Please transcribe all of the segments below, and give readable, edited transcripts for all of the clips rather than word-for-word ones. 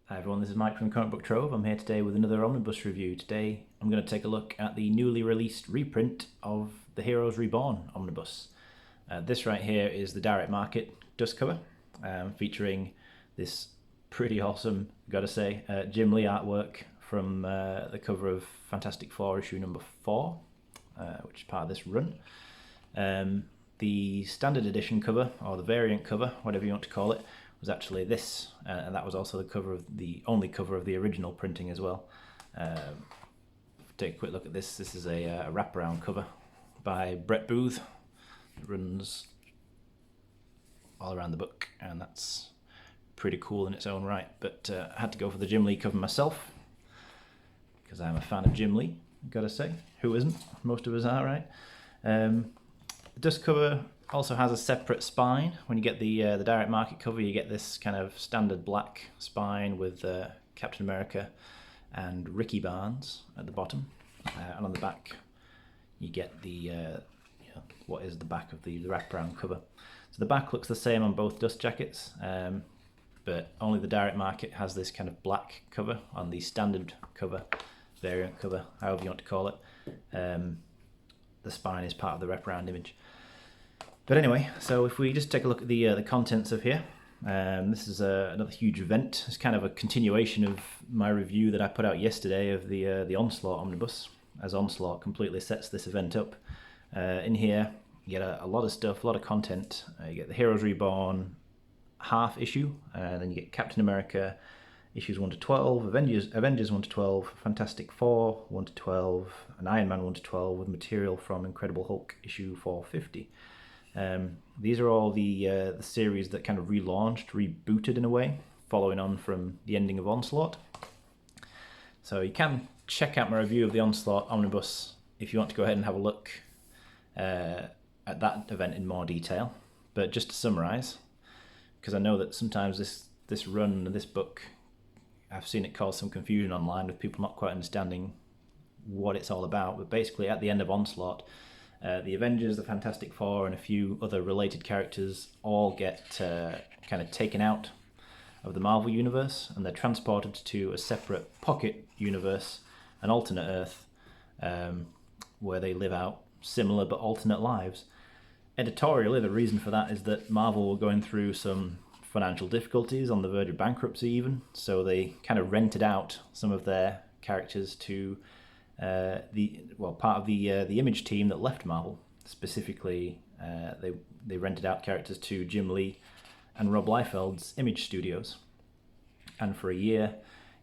Hi everyone, this is Mike from Comic Book Trove. I'm here today with another Omnibus review. Today I'm going to take a look at the newly released reprint of the Heroes Reborn Omnibus. This right here is the direct market dust cover, featuring this pretty awesome, gotta say, Jim Lee artwork from the cover of Fantastic Four issue number 4, which is part of this run. The standard edition cover, or the variant cover, whatever you want to call it, was actually this, and that was also the cover of the only cover of the original printing as well. Take a quick look at this. This is a wraparound cover by Brett Booth. It runs all around the book, and that's pretty cool in its own right. But I had to go for the Jim Lee cover myself because I'm a fan of Jim Lee. Gotta say, who isn't? Most of us are, right? The dust cover also has a separate spine. When you get the direct market cover, you get this kind of standard black spine with Captain America and Ricky Barnes at the bottom, and on the back you get the what is the back of the wraparound cover. So the back looks the same on both dust jackets, but only the direct market has this kind of black cover. On the standard cover, variant cover, however you want to call it, the spine is part of the wraparound image. But anyway, so if we just take a look at the contents of here, this is another huge event. It's kind of a continuation of my review that I put out yesterday of the Onslaught Omnibus, as Onslaught completely sets this event up. In here, you get a lot of stuff, a lot of content. You get the Heroes Reborn half issue, then you get Captain America issues 1 to 12, Avengers 1 to 12, Fantastic Four 1 to 12, and Iron Man 1 to 12 with material from Incredible Hulk issue 450. These are all the series that kind of relaunched, rebooted in a way, following on from the ending of Onslaught. So you can check out my review of the Onslaught Omnibus if you want to go ahead and have a look at that event in more detail. But just to summarise, because I know that sometimes this run and this book, I've seen it cause some confusion online with people not quite understanding what it's all about. But basically, at the end of Onslaught, the Avengers, the Fantastic Four, and a few other related characters all get kind of taken out of the Marvel Universe, and they're transported to a separate pocket universe, an alternate Earth, where they live out similar but alternate lives. Editorially, the reason for that is that Marvel were going through some financial difficulties, on the verge of bankruptcy even, so they kind of rented out some of their characters to part of the Image team that left Marvel. Specifically, they rented out characters to Jim Lee and Rob Liefeld's Image Studios, and for a year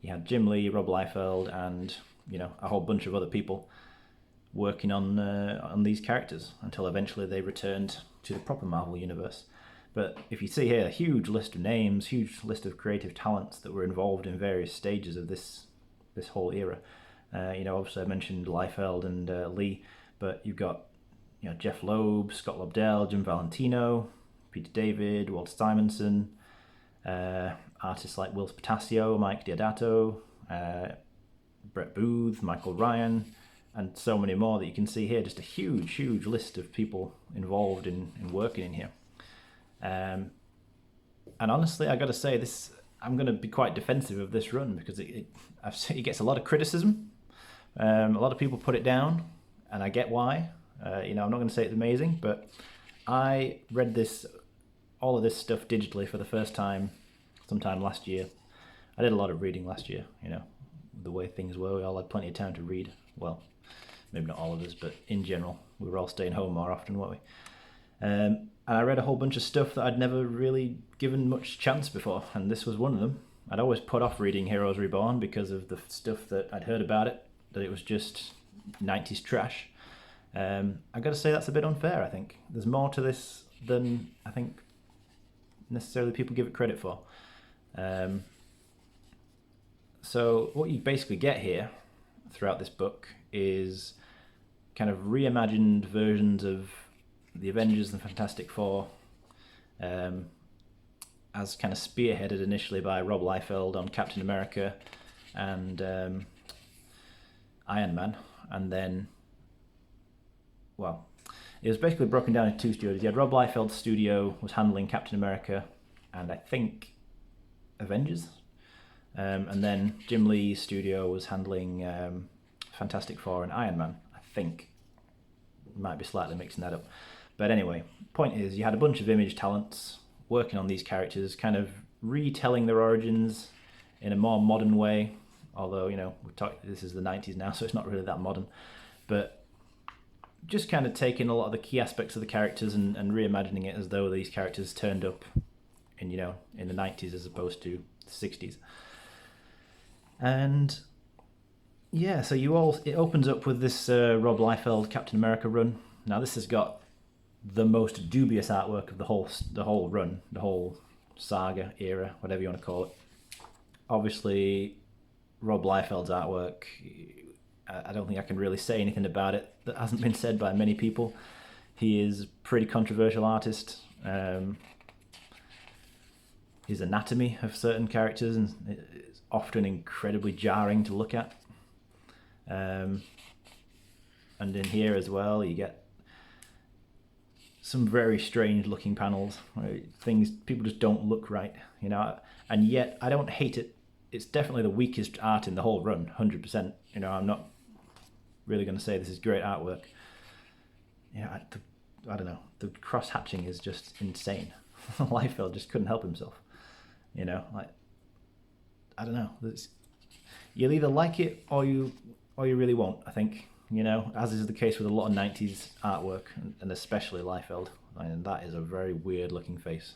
you had Jim Lee, Rob Liefeld, and a whole bunch of other people working on these characters until eventually they returned to the proper Marvel universe. But if you see here, a huge list of names, huge list of creative talents that were involved in various stages of this whole era. Obviously I mentioned Liefeld and Lee, but you've got Jeff Loeb, Scott Lobdell, Jim Valentino, Peter David, Walter Simonson, artists like Will Spatasio, Mike Diodato, Brett Booth, Michael Ryan, and so many more that you can see here. Just a huge list of people involved in working in here. And honestly, I got to say, I'm going to be quite defensive of this run because it gets a lot of criticism. A lot of people put it down, and I get why. I'm not going to say it's amazing, but I read all of this stuff digitally for the first time sometime last year. I did a lot of reading last year, the way things were. We all had plenty of time to read. Well, maybe not all of us, but in general, we were all staying home more often, weren't we? And I read a whole bunch of stuff that I'd never really given much chance before, and this was one of them. I'd always put off reading Heroes Reborn because of the stuff that I'd heard about it, that it was just 90s trash. I got to say that's a bit unfair, I think. There's more to this than I think necessarily people give it credit for. So what you basically get here throughout this book is kind of reimagined versions of the Avengers and Fantastic Four, as kind of spearheaded initially by Rob Liefeld on Captain America and Iron Man, and then, it was basically broken down into two studios. You had Rob Liefeld's studio was handling Captain America and I think Avengers, And then Jim Lee's studio was handling Fantastic Four and Iron Man, I think. Might be slightly mixing that up. But anyway, point is, you had a bunch of Image talents working on these characters, kind of retelling their origins in a more modern way. Although, you know, this is the 90s now, so it's not really that modern. But just kind of taking a lot of the key aspects of the characters and reimagining it as though these characters turned up in, you know, in the 90s as opposed to the 60s. And yeah, so it opens up with this Rob Liefeld Captain America run. Now this has got the most dubious artwork of the whole run, the whole saga era, whatever you want to call it. Obviously, Rob Liefeld's artwork, I don't think I can really say anything about it that hasn't been said by many people. He is a pretty controversial artist. His anatomy of certain characters is often incredibly jarring to look at. And in here as well, you get some very strange looking panels. Things, people just don't look right, you know. And yet, I don't hate it. It's definitely the weakest art in the whole run, 100%. You know, I'm not really going to say this is great artwork. Yeah, I don't know. The cross hatching is just insane. Liefeld just couldn't help himself. You know, like, I don't know. You'll either like it or you really won't, I think. You know, as is the case with a lot of 90s artwork, and especially Liefeld. And that is a very weird looking face.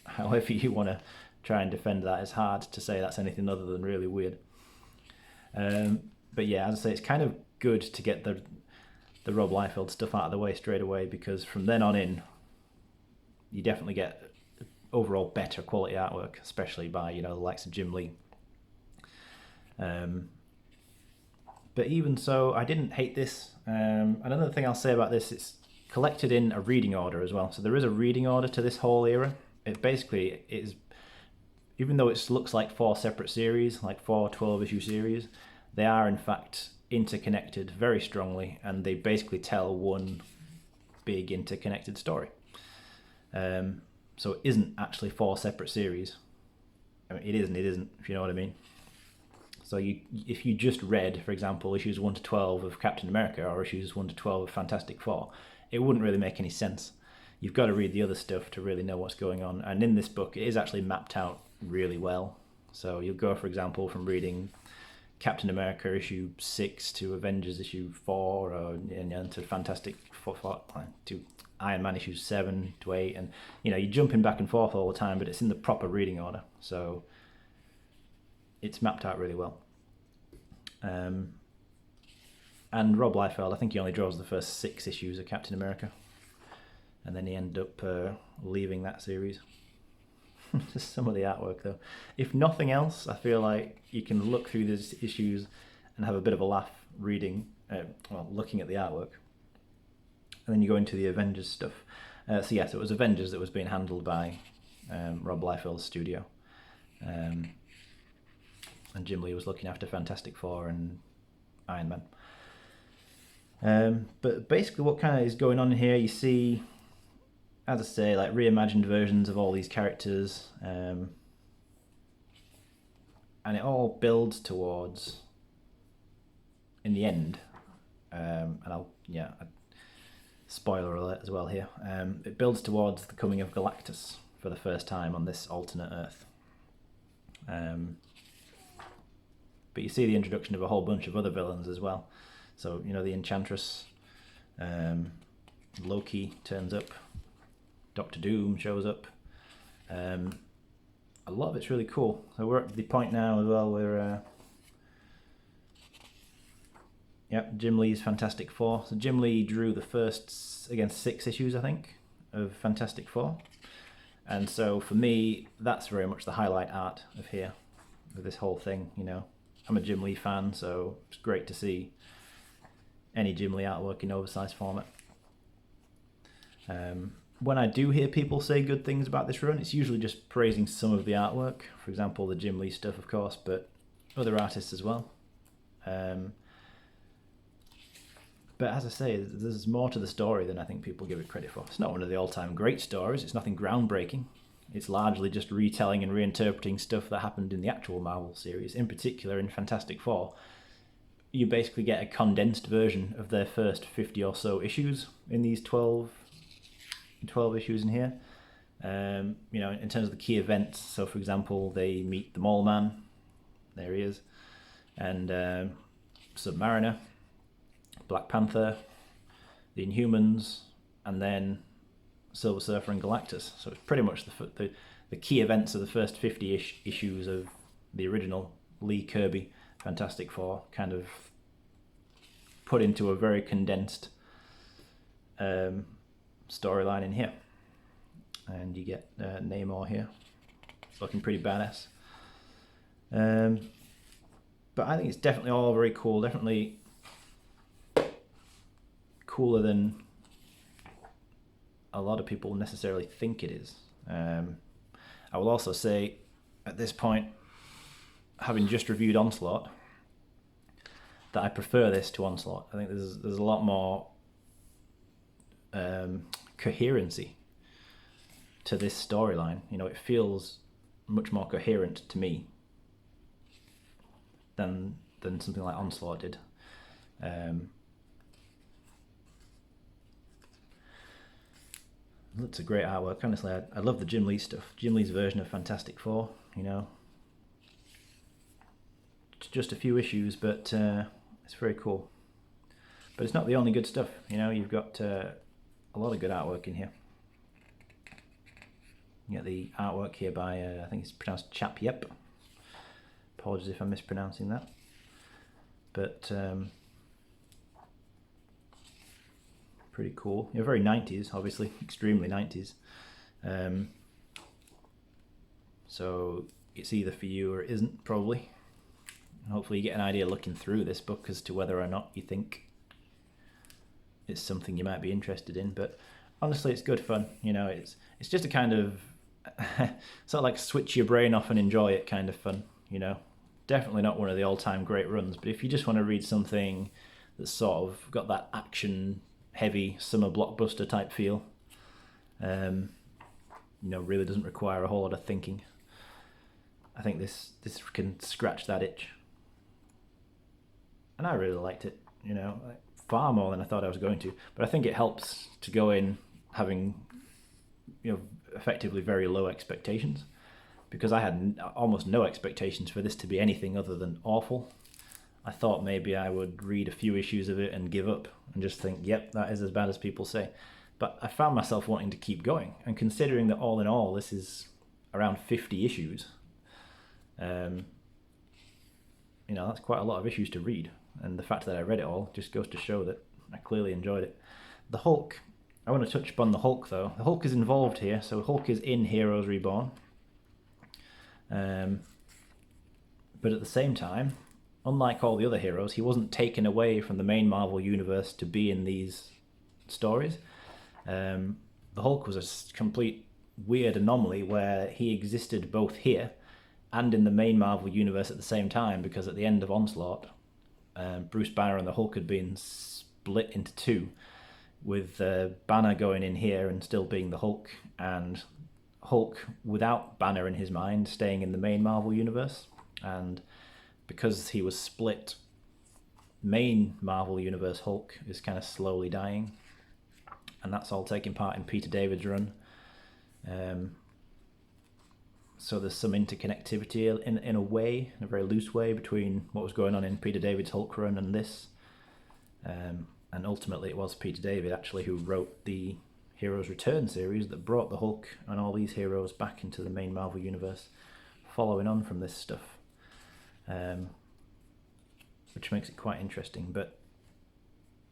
However you want to try and defend that, it's hard to say that's anything other than really weird. But yeah, as I say, it's kind of good to get the Rob Liefeld stuff out of the way straight away, because from then on in, you definitely get overall better quality artwork, especially by, you know, the likes of Jim Lee. But even so, I didn't hate this. Another thing I'll say about this, it's collected in a reading order as well. So there is a reading order to this whole era. It basically is, even though it looks like 4 separate series, like 4 12-issue series, they are in fact interconnected very strongly, and they basically tell one big interconnected story. So it isn't actually 4 separate series. I mean, it isn't, if you know what I mean. So if you just read, for example, issues 1 to 12 of Captain America or issues 1 to 12 of Fantastic Four, it wouldn't really make any sense. You've got to read the other stuff to really know what's going on. And in this book, it is actually mapped out really well. So you'll go, for example, from reading Captain America issue 6 to Avengers issue 4, and to Fantastic Four, to Iron Man issues 7 to 8, and you know, you're jumping back and forth all the time, but it's in the proper reading order, so it's mapped out really well. And Rob Liefeld, I think he only draws the first 6 issues of Captain America, and then he ended up leaving that series. Just some of the artwork though. If nothing else, I feel like you can look through these issues and have a bit of a laugh looking at the artwork. And then you go into the Avengers stuff. So it was Avengers that was being handled by Rob Liefeld's studio. And Jim Lee was looking after Fantastic Four and Iron Man. But basically what kind of is going on here, you see, as I say, like reimagined versions of all these characters. And it all builds towards, in the end, spoiler alert as well here, it builds towards the coming of Galactus for the first time on this alternate Earth. But you see the introduction of a whole bunch of other villains as well. So, you know, the Enchantress, Loki turns up, Doctor Doom shows up. A lot of it's really cool. So we're at the point now as well where Jim Lee's Fantastic Four. So Jim Lee drew the first 6 issues, I think, of Fantastic Four. And so for me, that's very much the highlight art of here, of this whole thing, you know. I'm a Jim Lee fan, so it's great to see any Jim Lee artwork in oversized format. When I do hear people say good things about this run, it's usually just praising some of the artwork. For example, the Jim Lee stuff, of course, but other artists as well. But as I say, there's more to the story than I think people give it credit for. It's not one of the all-time great stories. It's nothing groundbreaking. It's largely just retelling and reinterpreting stuff that happened in the actual Marvel series. In particular, in Fantastic Four, you basically get a condensed version of their first 50 or so issues in these 12 issues in here. You know, in terms of the key events, so for example, they meet the Mole Man, there he is, and Submariner, Black Panther, the Inhumans, and then Silver Surfer and Galactus. So it's pretty much the key events of the first 50-ish issues of the original Lee Kirby Fantastic Four, kind of put into a very condensed storyline in here. And you get Namor here, looking pretty badass. But I think it's definitely all very cool, definitely cooler than a lot of people necessarily think it is. I will also say, at this point, having just reviewed Onslaught, that I prefer this to Onslaught. I think there's a lot more coherency to this storyline. You know, it feels much more coherent to me than something like Onslaught did. It's a great artwork. Honestly, I love the Jim Lee stuff. Jim Lee's version of Fantastic Four, you know. It's just a few issues, but it's very cool. But it's not the only good stuff, you know. You've got a lot of good artwork in here. You get the artwork here by, I think it's pronounced Chap Yep. Apologies if I'm mispronouncing that. But pretty cool. You're very 90s, obviously, extremely 90s. So it's either for you or it isn't, probably. And hopefully you get an idea looking through this book as to whether or not you think it's something you might be interested in. But honestly, it's good fun. You know, it's just a kind of sort of like switch your brain off and enjoy it kind of fun, you know. Definitely not one of the all-time great runs, but if you just want to read something that's sort of got that action heavy summer blockbuster type feel, you know, really doesn't require a whole lot of thinking, I think this can scratch that itch. And I really liked it, you know, far more than I thought I was going to. But I think it helps to go in having, you know, effectively very low expectations, because I had almost no expectations for this to be anything other than awful. I thought maybe I would read a few issues of it and give up and just think, yep, that is as bad as people say. But I found myself wanting to keep going. And considering that all in all, this is around 50 issues, you know, that's quite a lot of issues to read. And the fact that I read it all just goes to show that I clearly enjoyed it. The Hulk, I want to touch upon the Hulk though. The Hulk is involved here, so Hulk is in Heroes Reborn. But at the same time, unlike all the other heroes, he wasn't taken away from the main Marvel universe to be in these stories. The Hulk was a complete weird anomaly where he existed both here and in the main Marvel universe at the same time, because at the end of Onslaught, Bruce Banner and the Hulk had been split into two, with Banner going in here and still being the Hulk, and Hulk without Banner in his mind staying in the main Marvel universe. And because he was split, main Marvel universe Hulk is kind of slowly dying, and that's all taking part in Peter David's run. So there's some interconnectivity in a way, in a very loose way, between what was going on in Peter David's Hulk run and this. And ultimately it was Peter David actually who wrote the Heroes Return series that brought the Hulk and all these heroes back into the main Marvel universe, following on from this stuff. Which makes it quite interesting. But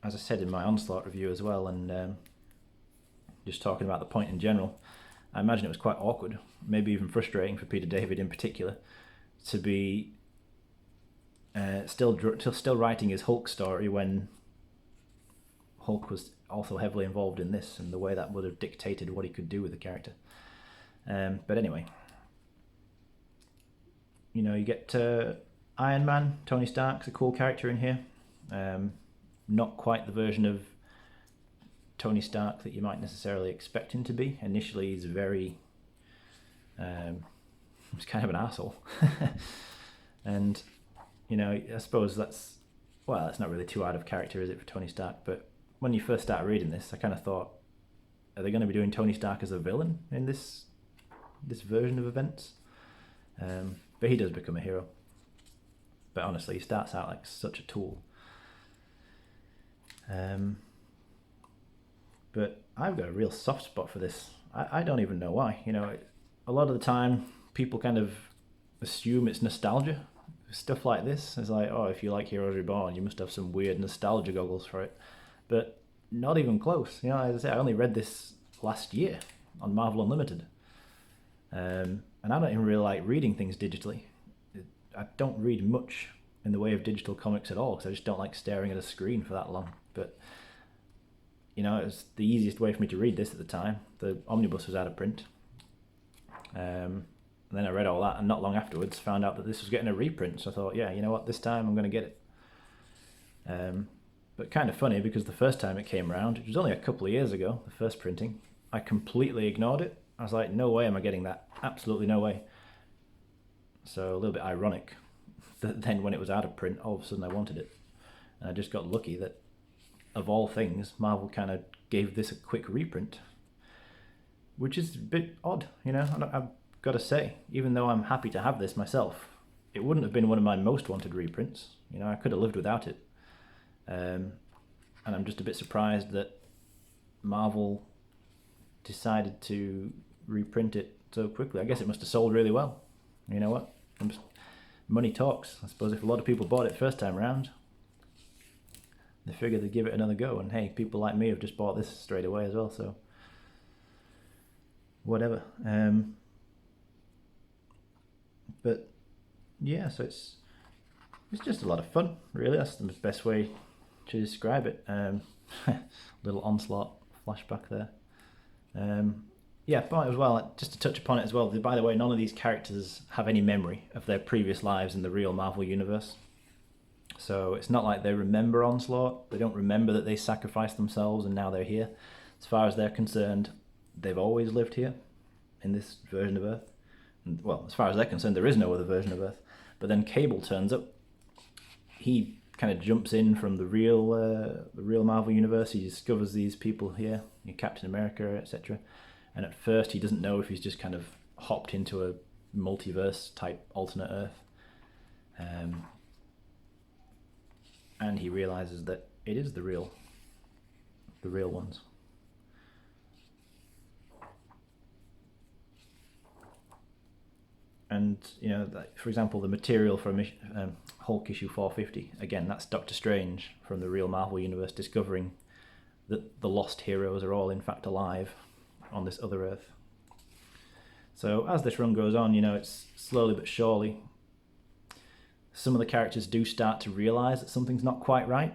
as I said in my Onslaught review as well, and just talking about the point in general, I imagine it was quite awkward, maybe even frustrating for Peter David in particular, to be still writing his Hulk story when Hulk was also heavily involved in this, and the way that would have dictated what he could do with the character. But anyway, you know, you get Iron Man, Tony Stark's a cool character in here. Not quite the version of Tony Stark that you might necessarily expect him to be. Initially he's very He's kind of an asshole. And, you know, I suppose that's not really too out of character, is it, for Tony Stark? But when you first started reading this, I kind of thought, are they going to be doing Tony Stark as a villain in this version of events? But he does become a hero. But honestly, he starts out like such a tool. But I've got a real soft spot for this. I don't even know why. You know, a lot of the time people kind of assume it's nostalgia. Stuff like this is like, oh, if you like Heroes Reborn, you must have some weird nostalgia goggles for it. But not even close. You know, as I say, I only read this last year on Marvel Unlimited. And I don't even really like reading things digitally. I don't read much in the way of digital comics at all, because I just don't like staring at a screen for that long. But, you know, it was the easiest way for me to read this at the time. The Omnibus was out of print. And then I read all that, and not long afterwards found out that this was getting a reprint. So I thought, yeah, you know what, this time I'm going to get it. But kind of funny, because the first time it came around, which was only a couple of years ago, the first printing, I completely ignored it. I was like, no way am I getting that. Absolutely no way. So a little bit ironic that then when it was out of print, all of a sudden I wanted it. And I just got lucky that, of all things, Marvel kind of gave this a quick reprint, which is a bit odd, you know. I've got to say, even though I'm happy to have this myself, it wouldn't have been one of my most wanted reprints. You know, I could have lived without it. And I'm just a bit surprised that Marvel decided to reprint it so quickly. I guess it must have sold really well. You know what? Money talks. I suppose if a lot of people bought it first time around, they figured they'd give it another go. And hey, people like me have just bought this straight away as well, so whatever. But yeah, so it's just a lot of fun, really. That's the best way to describe it. Little Onslaught flashback there. Yeah, but as well, just to touch upon it as well, by the way, none of these characters have any memory of their previous lives in the real Marvel Universe. So it's not like they remember Onslaught. They don't remember that they sacrificed themselves and now they're here. As far as they're concerned, they've always lived here in this version of Earth. And, well, as far as they're concerned, there is no other version of Earth. But then Cable turns up. He kind of jumps in from the real Marvel Universe. He discovers these people here, Captain America, etc. And at first he doesn't know if he's just kind of hopped into a multiverse type alternate Earth. And he realizes that it is the real ones. And, you know, for example, the material from Hulk issue 450, again, that's Doctor Strange from the real Marvel Universe discovering that the lost heroes are all in fact alive on this other Earth. So as this run goes on, you know, it's slowly but surely, some of the characters do start to realise that something's not quite right.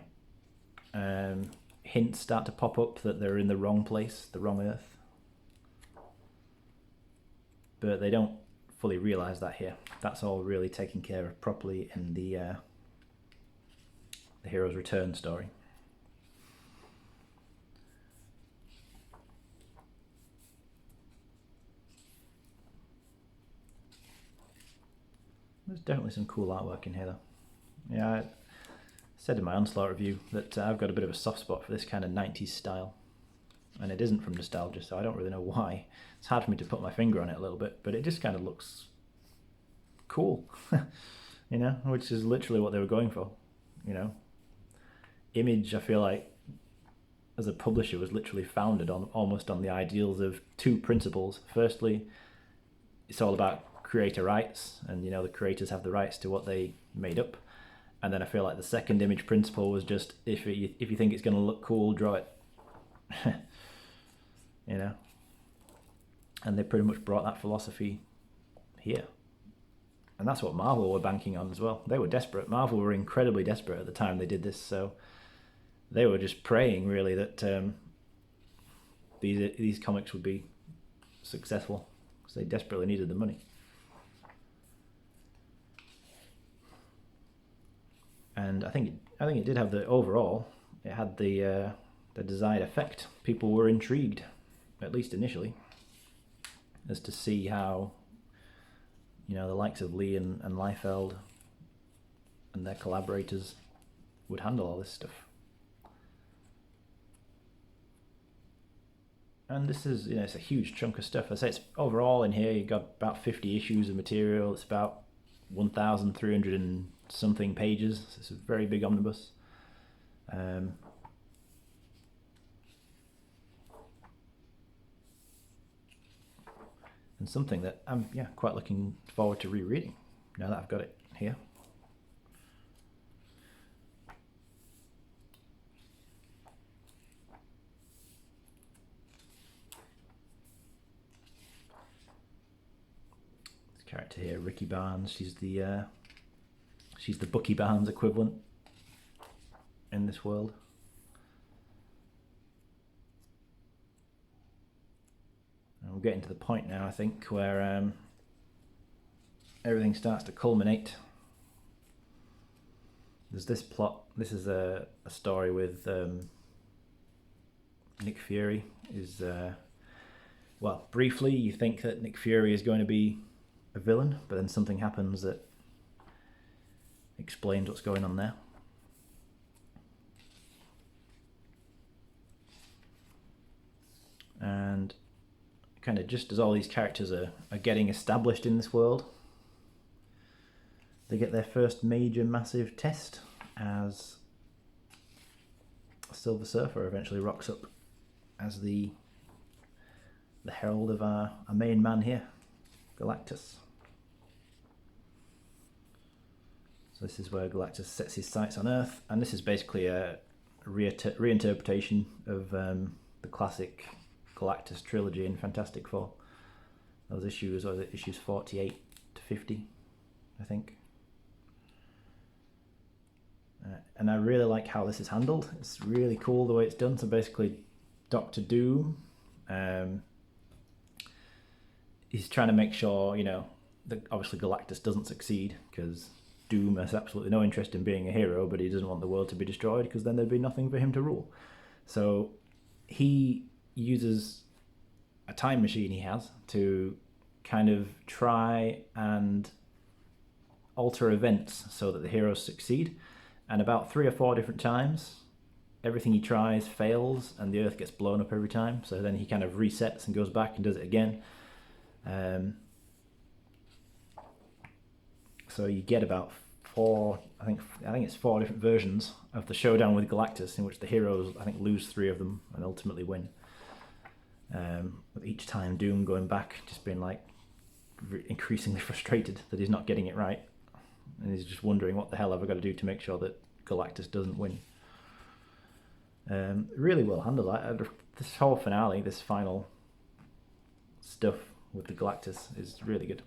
Hints start to pop up that they're in the wrong place, the wrong Earth. But they don't fully realise that here. That's all really taken care of properly in the Hero's Return story. There's definitely some cool artwork in here though. Yeah, I said in my Onslaught review that I've got a bit of a soft spot for this kind of 90s style. And it isn't from nostalgia, so I don't really know why. It's hard for me to put my finger on it a little bit, but it just kind of looks cool, you know, which is literally what they were going for, you know. Image, I feel like, as a publisher, was literally founded on almost on the ideals of two principles. Firstly, it's all about creator rights, and you know, the creators have the rights to what they made up. And then I feel like the second image principle was just, if you think it's going to look cool, draw it. You know, and they pretty much brought that philosophy here, and that's what Marvel were banking on as well. They were desperate. Marvel were incredibly desperate at the time they did this, so they were just praying really that these comics would be successful, because they desperately needed the money. And I think it did have it had the desired effect. People were intrigued, at least initially, as to see how you know, the likes of Lee and Liefeld and their collaborators would handle all this stuff. And this is, you know, it's a huge chunk of stuff. I say it's overall in here, you've got about 50 issues of material. It's about 1,300 and something pages. So it's a very big omnibus. And something that I'm quite looking forward to rereading now that I've got it here. This character here, Ricky Barnes, she's the Bucky Barnes equivalent in this world. And we're getting to the point now, I think, where everything starts to culminate. There's this plot. This is a story with Nick Fury. Well, briefly, you think that Nick Fury is going to be a villain, but then something happens that explains what's going on there. And kind of just as all these characters are getting established in this world, they get their first major massive test as Silver Surfer eventually rocks up as the herald of our main man here, Galactus. So this is where Galactus sets his sights on Earth, and this is basically a reinterpretation of the classic Galactus trilogy in Fantastic Four. Those issues, or the issues 48 to 50, I think. And I really like how this is handled. It's really cool the way it's done. So basically, Doctor Doom, he's trying to make sure, you know, that obviously Galactus doesn't succeed, because Doom has absolutely no interest in being a hero, but he doesn't want the world to be destroyed, because then there'd be nothing for him to rule. So he uses a time machine he has to kind of try and alter events so that the heroes succeed. And about 3 or 4 different times, everything he tries fails and the Earth gets blown up every time. So then he kind of resets and goes back and does it again. So you get about 4, I think it's 4 different versions of the showdown with Galactus, in which the heroes, I think, lose 3 of them and ultimately win. Each time Doom going back, just being like increasingly frustrated that he's not getting it right, and he's just wondering, what the hell have I got to do to make sure that Galactus doesn't win. Really well handled. This whole finale, this final stuff with the Galactus, is really good.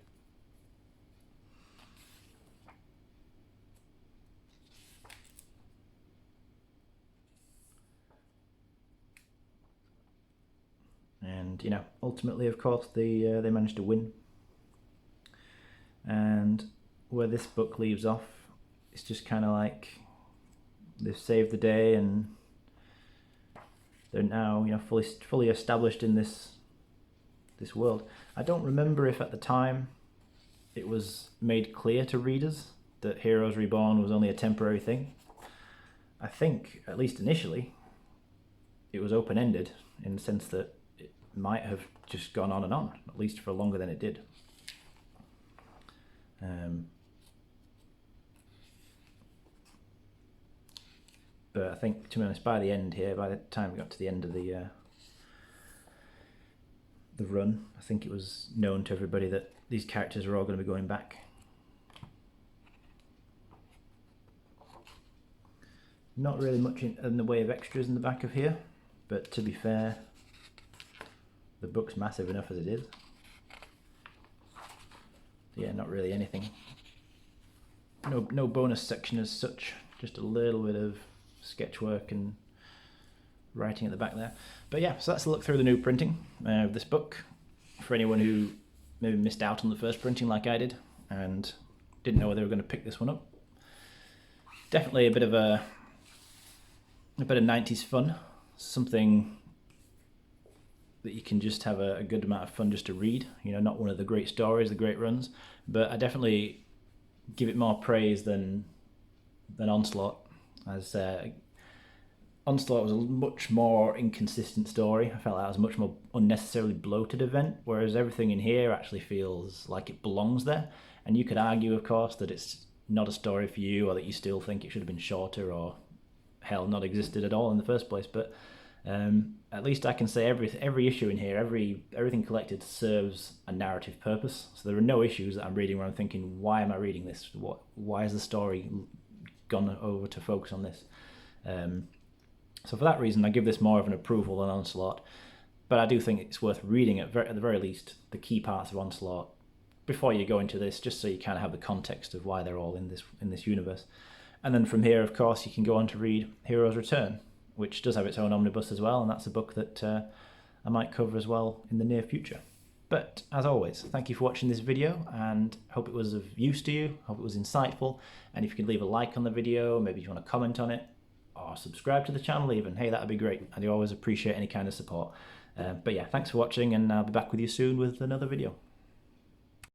And, you know, ultimately, of course, they managed to win. And where this book leaves off, it's just kind of like they've saved the day, and they're now, you know, fully established in this world. I don't remember if at the time it was made clear to readers that Heroes Reborn was only a temporary thing. I think, at least initially, it was open-ended in the sense that it might have just gone on and on, at least for longer than it did. But I think, to be honest, by the end here, by the time we got to the end of the run, I think it was known to everybody that these characters are all going to be going back. Not really much in the way of extras in the back of here, but to be fair, the book's massive enough as it is. Yeah, not really anything. No bonus section as such, just a little bit of sketch work and writing at the back there. But yeah, so that's a look through the new printing of this book for anyone who maybe missed out on the first printing like I did and didn't know whether they were going to pick this one up. Definitely a bit of 90s fun, something that you can just have a good amount of fun just to read. You know, not one of the great stories, the great runs, but I definitely give it more praise than Onslaught. As Onslaught was a much more inconsistent story. I felt that was a much more unnecessarily bloated event, whereas everything in here actually feels like it belongs there. And you could argue, of course, that it's not a story for you, or that you still think it should have been shorter, or hell, not existed at all in the first place. But at least I can say every issue in here, everything collected serves a narrative purpose. So there are no issues that I'm reading where I'm thinking, why am I reading this? Why is the story gone over to focus on this? So for that reason, I give this more of an approval than Onslaught. But I do think it's worth reading at the very least the key parts of Onslaught before you go into this, just so you kind of have the context of why they're all in this universe. And then from here, of course, you can go on to read Hero's Return, which does have its own omnibus as well, and that's a book that I might cover as well in the near future. But as always, thank you for watching this video, and hope it was of use to you, hope it was insightful, and if you could leave a like on the video, maybe if you want to comment on it, or subscribe to the channel even, hey, that'd be great. I do always appreciate any kind of support. But yeah, thanks for watching, and I'll be back with you soon with another video.